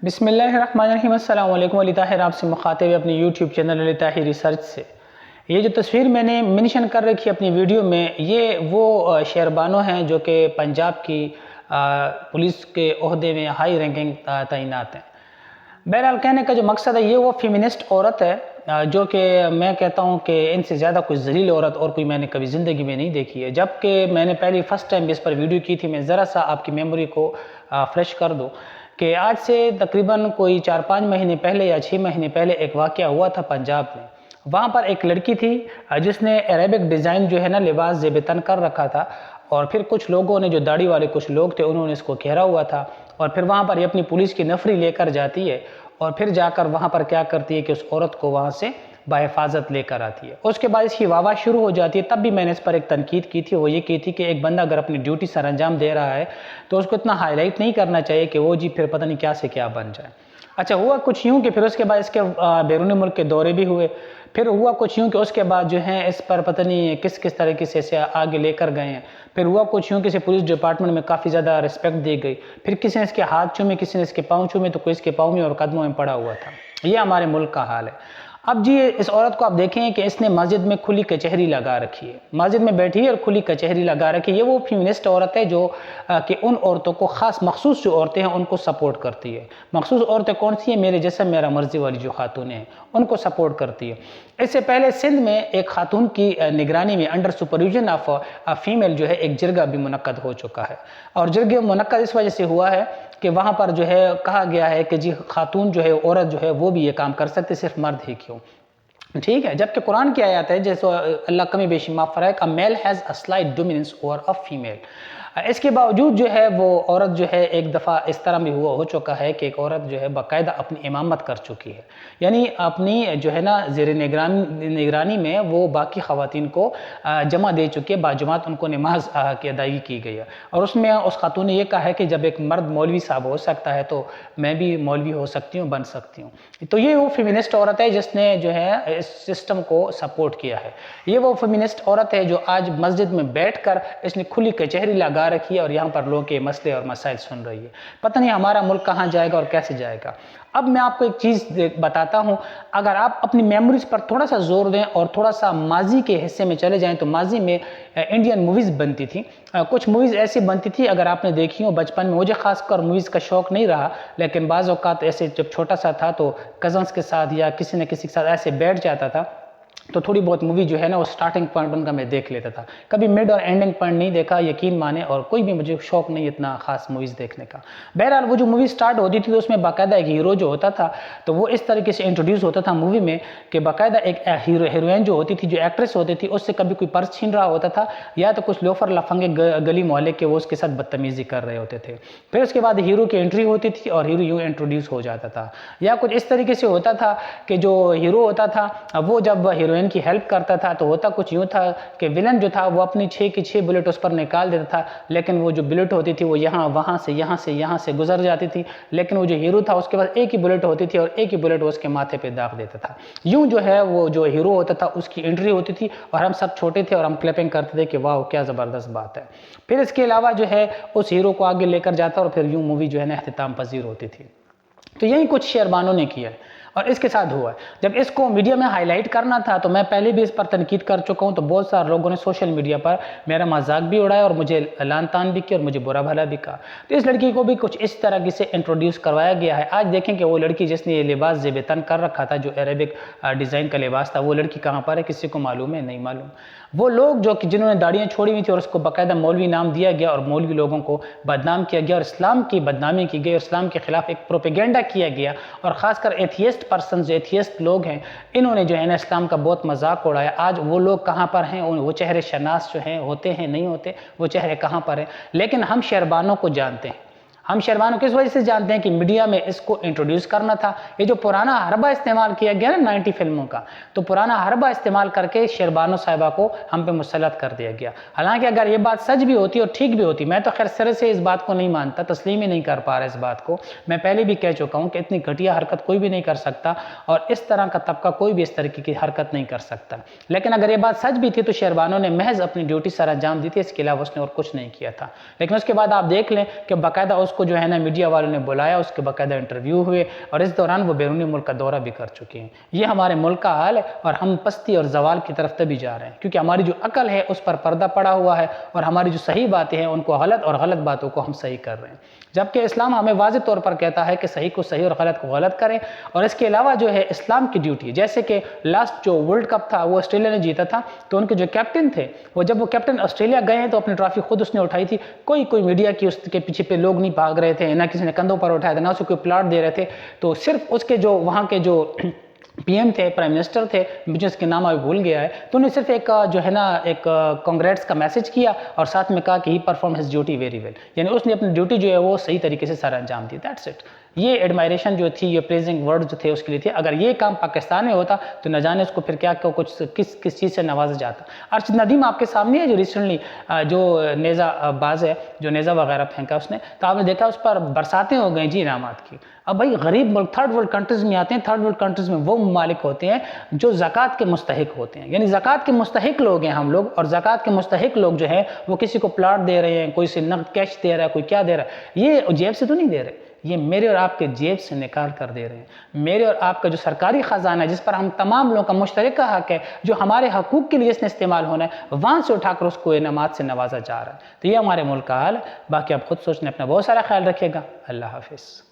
بسم اللہ الرحمن الرحیم۔ السلام علیکم۔ علی طاہر آپ سے مخاطب اپنی یوٹیوب چینل علی طاہر ریسرچ سے۔ یہ جو تصویر میں نے منشن کر رکھی اپنی ویڈیو میں، یہ وہ شہربانو ہیں جو کہ پنجاب کی پولیس کے عہدے میں ہائی رینکنگ تعینات ہیں۔ بہرحال کہنے کا جو مقصد ہے، یہ وہ فیمنسٹ عورت ہے جو کہ میں کہتا ہوں کہ ان سے زیادہ کوئی ذلیل عورت اور کوئی میں نے کبھی زندگی میں نہیں دیکھی ہے۔ جبکہ میں نے پہلی فرسٹ ٹائم اس پر ویڈیو کی تھی، میں ذرا سا آپ کی میموری کو فریش کر دوں کہ آج سے تقریباً کوئی 4-5 مہینے پہلے یا 6 مہینے پہلے ایک واقعہ ہوا تھا پنجاب میں۔ وہاں پر ایک لڑکی تھی جس نے عربک ڈیزائن جو ہے نا لباس زیب تن کر رکھا تھا، اور پھر کچھ لوگوں نے جو داڑھی والے کچھ لوگ تھے انہوں نے اس کو گھیرا ہوا تھا، اور پھر وہاں پر یہ اپنی پولیس کی نفری لے کر جاتی ہے، اور پھر جا کر وہاں پر کیا کرتی ہے کہ اس عورت کو وہاں سے بحفاظت لے کر آتی ہے۔ اس کے بعد اس کی واہ شروع ہو جاتی ہے۔ تب بھی میں نے اس پر ایک تنقید کی تھی، وہ یہ کی تھی کہ ایک بندہ اگر اپنی ڈیوٹی سر انجام دے رہا ہے تو اس کو اتنا ہائی لائٹ نہیں کرنا چاہیے کہ وہ پھر پتہ نہیں کیا سے کیا بن جائے۔ اچھا، ہوا کچھ یوں کہ پھر اس کے بعد اس کے بیرون ملک کے دورے بھی ہوئے۔ پھر ہوا کچھ یوں کہ اس کے بعد جو ہیں اس پر پتہ نہیں کس طریقے سے آگے لے کر گئے ہیں۔ پھر ہوا کچھ یوں کہ پولیس ڈپارٹمنٹ میں کافی زیادہ رسپیکٹ دی گئی۔ پھر کسی نے اس کے ہاتھ چومے، کسی نے اس کے پاؤں چومے، تو کوئی اس کے پاؤں میں اور قدموں میں پڑا ہوا تھا۔ یہ ہمارے ملک کا حال ہے۔ اب جی اس عورت کو آپ دیکھیں کہ اس نے مسجد میں کھلی کچہری لگا رکھی ہے، مسجد میں بیٹھی ہے اور کھلی کچہری لگا رکھی ہے۔ یہ وہ فیمنسٹ عورت ہے جو کہ ان عورتوں کو خاص مخصوص جو عورتیں ہیں ان کو سپورٹ کرتی ہے۔ مخصوص عورتیں کون سی ہیں؟ میرے جسم میرا مرضی والی جو خاتونیں ہیں ان کو سپورٹ کرتی ہے۔ اس سے پہلے سندھ میں ایک خاتون کی نگرانی میں انڈر سپرویژن آف فیمیل جو ہے ایک جرگہ بھی منعقد ہو چکا ہے، اور جرگہ منعقد اس وجہ سے ہوا ہے کہ وہاں پر جو ہے کہا گیا ہے کہ جی خاتون جو ہے، عورت جو ہے وہ بھی یہ کام کر سکتے، صرف مرد ہی کیوں؟ ٹھیک ہے، جبکہ قرآن کی آیات ہے جیسے اللہ کمی بیشی معاف فرمائے کہ male has a slight dominance over a female. اس کے باوجود جو ہے وہ عورت جو ہے ایک دفعہ اس طرح بھی ہو چکا ہے کہ ایک عورت جو ہے باقاعدہ اپنی امامت کر چکی ہے، یعنی اپنی جو ہے نا زیر نگرانی میں وہ باقی خواتین کو جمع دے چکی ہے، باجماعت ان کو نماز کی ادائیگی کی گئی ہے، اور اس میں اس خاتون نے یہ کہا ہے کہ جب ایک مرد مولوی صاحب ہو سکتا ہے تو میں بھی مولوی ہو سکتی ہوں، بن سکتی ہوں۔ تو یہ وہ فیمنسٹ عورت ہے جس نے جو ہے اس سسٹم کو سپورٹ کیا ہے۔ یہ وہ فیمنسٹ عورت ہے جو آج مسجد میں بیٹھ کر اس نے کھلی کچہری لگا رکھی ہے اور یہاں پر لوگوں کے مسئلے اور مسائل سن رہی ہے۔ پتہ نہیں ہمارا ملک کہاں جائے گا اور کیسے جائے گا۔ اب میں آپ کو ایک چیز بتاتا ہوں، اگر آپ اپنی میموریز پر تھوڑا سا زور دیں اور تھوڑا سا ماضی کے حصے میں چلے جائیں تو ماضی میں انڈین موویز بنتی تھی، کچھ موویز ایسی بنتی تھی اگر آپ نے دیکھی ہوں بچپن میں۔ مجھے خاص کر موویز کا شوق نہیں رہا، لیکن بعض اوقات ایسے جب چھوٹا سا تھا تو کزنس کے ساتھ یا کسی نہ کسی کے ساتھ ایسے بیٹھ جاتا تھا تو تھوڑی بہت مووی جو ہے نا وہ سٹارٹنگ پوائنٹ بن کا میں دیکھ لیتا تھا، کبھی مڈ اور اینڈنگ پوائنٹ نہیں دیکھا، یقین مانے، اور کوئی بھی مجھے شوق نہیں اتنا خاص موویز دیکھنے کا۔ بہرحال وہ جو مووی سٹارٹ ہوتی تھی تو اس میں باقاعدہ ایک ہیرو جو ہوتا تھا تو وہ اس طریقے سے انٹروڈیوس ہوتا تھا مووی میں کہ باقاعدہ ایک ہیروئن جو ہوتی تھی، جو ایکٹریس ہوتی تھی، اس سے کبھی کوئی پرس چھین رہا ہوتا تھا یا تو کچھ لوفر لفنگے گلی محلے کے وہ اس کے ساتھ بدتمیزی کر رہے ہوتے تھے۔ پھر اس کے بعد ہیرو کی انٹری ہوتی تھی اور ہیرو یوں انٹروڈیوس ہو جاتا تھا، یا کچھ اس طریقے سے ہوتا تھا کہ جو ہیرو ہوتا تھا وہ جب ہیروئن کی ہیلپ کرتا تھا تو ہوتا کچھ یوں تھا کہ ویلن جو تھا وہ اپنی 6 کی 6 بلٹ اس پر نکال دیتا تھا، لیکن وہ جو بلٹ ہوتی تھی وہ وہاں سے گزر جاتی تھی، لیکن وہ جو ہیرو تھا اس کے پاس ایک ہی بلٹ ہوتی تھی اور ایک ہی بلٹ وہ اس کے ماتھے پہ داغ دیتا تھا۔ یوں جو ہے وہ جو ہیرو ہوتا تھا اس کی انٹری ہوتی تھی اور ہم سب چھوٹے تھے اور ہم کلیپنگ کرتے تھے کہ واو کیا زبردست بات ہے۔ پھر اس کے علاوہ جو ہے اس ہیرو کو آگے لے کر جاتا اور پھر یوں مووی جو ہے نا اختتام پذیر ہوتی تھی۔ تو یہی کچھ شہربانوں نے کیا ہے اور اس کے ساتھ ہوا ہے۔ جب اس کو میڈیا میں ہائی لائٹ کرنا تھا تو میں پہلے بھی اس پر تنقید کر چکا ہوں، تو بہت سارے لوگوں نے سوشل میڈیا پر میرا مذاق بھی اڑایا اور مجھے لعن طعن بھی کیا اور مجھے برا بھلا بھی کہا۔ تو اس لڑکی کو بھی کچھ اس طرح سے انٹروڈیوس کروایا گیا ہے۔ آج دیکھیں کہ وہ لڑکی جس نے یہ لباس زیب تن کر رکھا تھا، جو عربک ڈیزائن کا لباس تھا، وہ لڑکی کہاں پر ہے کسی کو معلوم ہے؟ نہیں معلوم۔ وہ لوگ جو کہ جنہوں نے داڑیاں چھوڑی ہوئی تھی اور اس کو باقاعدہ مولوی نام دیا گیا اور مولوی لوگوں کو بدنام کیا گیا اور اسلام کی بدنامی کی گئی اور اسلام کے خلاف ایک پروپیگنڈا کیا گیا، اور خاص کر ایتھیسٹ پرسنز جو ایتھیسٹ لوگ ہیں انہوں نے جو ہے نا اسلام کا بہت مذاق اڑایا۔ آج وہ لوگ کہاں پر ہیں؟ وہ چہرے شناس جو ہیں ہوتے ہیں نہیں ہوتے، وہ چہرے کہاں پر ہیں؟ لیکن ہم شہربانوں کو جانتے ہیں۔ ہم شہربانوں کس وجہ سے جانتے ہیں کہ میڈیا میں اس کو انٹروڈیوس کرنا تھا۔ یہ جو پرانا حربہ استعمال کیا گیا نا 90 فلموں کا، تو پرانا حربہ استعمال کر کے شہربانو صاحبہ کو ہم پہ مسلط کر دیا گیا۔ حالانکہ اگر یہ بات سچ بھی ہوتی اور ٹھیک بھی ہوتی، میں تو خیر سرے سے اس بات کو نہیں مانتا، تسلیم ہی نہیں کر پا رہا اس بات کو۔ میں پہلے بھی کہہ چکا ہوں کہ اتنی گھٹیا حرکت کوئی بھی نہیں کر سکتا اور اس طرح کا طبقہ کوئی بھی اس طریقے کی حرکت نہیں کر سکتا۔ لیکن اگر یہ بات سچ بھی تھی تو شہربانو نے محض اپنی ڈیوٹی سر انجام دی تھی، اس کے علاوہ اس نے اور کچھ نہیں کیا تھا۔ لیکن اس کے بعد آپ دیکھ لیں کہ باقاعدہ اس کو جو ہے نا میڈیا والوں نے بلایا، اس کے باقاعدہ انٹرویو ہوئے، اور اس دوران وہ بیرونی ملک کا دورہ بھی کر چکی ہیں۔ یہ ہمارے ملک کا حال ہے، اور ہم پستی اور زوال کی طرف تبھی جا رہے ہیں کیونکہ ہماری جو عقل ہے اس پر پردہ پڑا ہوا ہے، اور ہماری جو صحیح باتیں ہیں ان کو غلط اور غلط باتوں کو ہم صحیح کر رہے ہیں، جبکہ اسلام ہمیں واضح طور پر کہتا ہے کہ صحیح کو صحیح اور غلط کو غلط کریں۔ اور اس کے علاوہ جو ہے اسلام کی ڈیوٹی ہے، جیسے کہ لاسٹ جو ورلڈ کپ تھا وہ آسٹریلیا نے جیتا تھا، تو ان کے جو کیپٹن تھے وہ جب وہ کیپٹن آسٹریلیا گئے ہیں تو اپنی ٹرافی خود اس نے اٹھائی تھی، کوئی میڈیا کی اس کے پیچھے پہ لوگ نہیں بھاگ رہے تھے، نہ کسی نے کندھوں پر اٹھایا تھا، نہ اسے کوئی پلاٹ دے رہے تھے، تو صرف اس کے جو وہاں کے جو پی ایم تھے، پرائم منسٹر تھے، مجھے اس کے نام ابھی بھول گیا ہے، تو انہیں صرف ایک جو ہے نا ایک کانگریٹس کا میسج کیا اور ساتھ میں کہا کہ he perform his duty very well, یعنی اس نے اپنی ڈیوٹی جو ہے وہ صحیح طریقے سے سر انجام دی، دیٹس اٹ۔ یہ ایڈمائریشن جو تھی، یہ پریزنگ ورڈ جو تھے اس کے لیے تھے۔ اگر یہ کام پاکستان میں ہوتا تو نہ جانے اس کو پھر کیا کچھ کس چیز سے نوازا جاتا۔ ارشد ندیم آپ کے سامنے ہے جو ریسنٹلی جو نیزہ باز ہے، جو نیزہ وغیرہ پھینکا اس نے، تو آپ نے دیکھا اس پر برساتیں ہو گئیں جی انعامات کی۔ اب بھائی غریب ملک تھرڈ ورلڈ کنٹریز میں آتے ہیں، تھرڈ ورلڈ کنٹریز میں وہ ممالک ہوتے ہیں جو زکوٰۃ کے مستحق ہوتے ہیں، یعنی زکوٰۃ کے مستحق لوگ ہیں ہم لوگ، اور زکوٰۃ کے مستحق لوگ جو ہیں وہ کسی کو پلاٹ دے رہے ہیں، کوئی سے نقد کیش دے رہا ہے، کوئی کیا دے رہا ہے، یہ جیب سے تو نہیں دے رہے، یہ میرے اور آپ کے جیب سے نکال کر دے رہے ہیں۔ میرے اور آپ کا جو سرکاری خزانہ ہے جس پر ہم تمام لوگوں کا مشترکہ حق ہے، جو ہمارے حقوق کے لیے جس نے استعمال ہونا ہے، وہاں سے اٹھا کر اس کو انعامات سے نوازا جا رہا ہے۔ تو یہ ہمارے ملک کا حال ہے۔ باقی آپ خود سوچنے، اپنا بہت سارا خیال رکھیے گا۔ اللہ حافظ۔